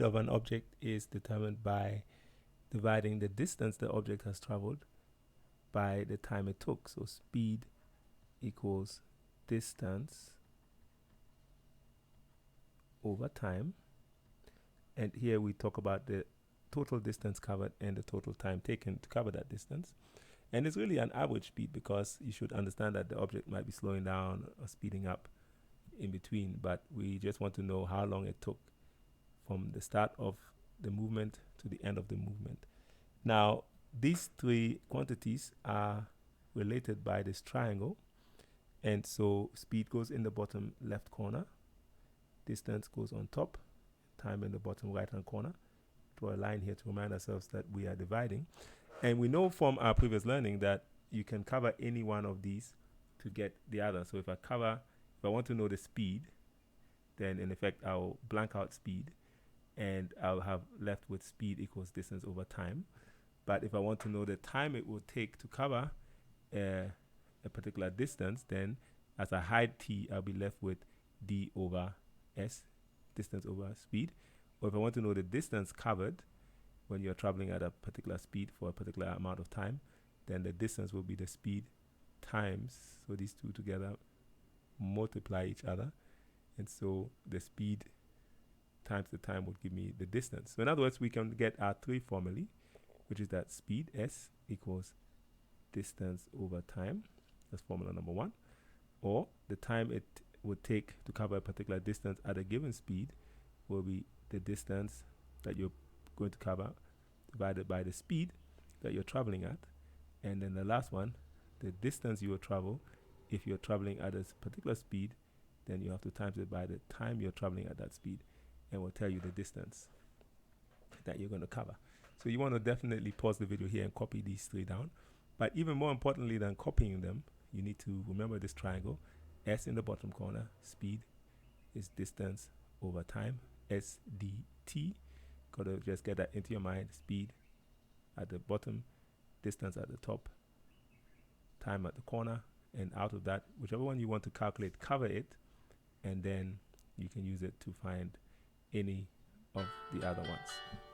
of an object is determined by dividing the distance the object has traveled by the time it took. So speed equals distance over time. And here we talk about the total distance covered and the total time taken to cover that distance. And it's really an average speed, because you should understand that the object might be slowing down or speeding up in between, but we just want to know how long it took from the start of the movement to the end of the movement. Now, these three quantities are related by this triangle, and so speed goes in the bottom left corner, distance goes on top, time in the bottom right hand corner. Draw a line here to remind ourselves that we are dividing. And we know from our previous learning that you can cover any one of these to get the other. So if I want to know the speed, then in effect I'll blank out speed, and I'll have left with speed equals distance over time. But if I want to know the time it will take to cover a particular distance, then as I hide t, I'll be left with d over s, distance over speed. Or if I want to know the distance covered when you're traveling at a particular speed for a particular amount of time, then the distance will be the speed times, so these two together multiply each other, and so the speed times the time would give me the distance. So in other words, we can get our three formulae, which is that speed s equals distance over time. That's formula number one. Or the time it would take to cover a particular distance at a given speed will be the distance that you're going to cover divided by the speed that you're traveling at. And then the last one, the distance you will travel. If you're traveling at a particular speed, then you have to times it by the time you're traveling at that speed, and will tell you the distance that you're going to cover. So you want to definitely pause the video here and copy these three down. But even more importantly than copying them, you need to remember this triangle. S in the bottom corner, speed is distance over time, SDT. Got to just get that into your mind. Speed at the bottom, distance at the top, time at the corner, and out of that, whichever one you want to calculate, cover it, and then you can use it to find any of the other ones.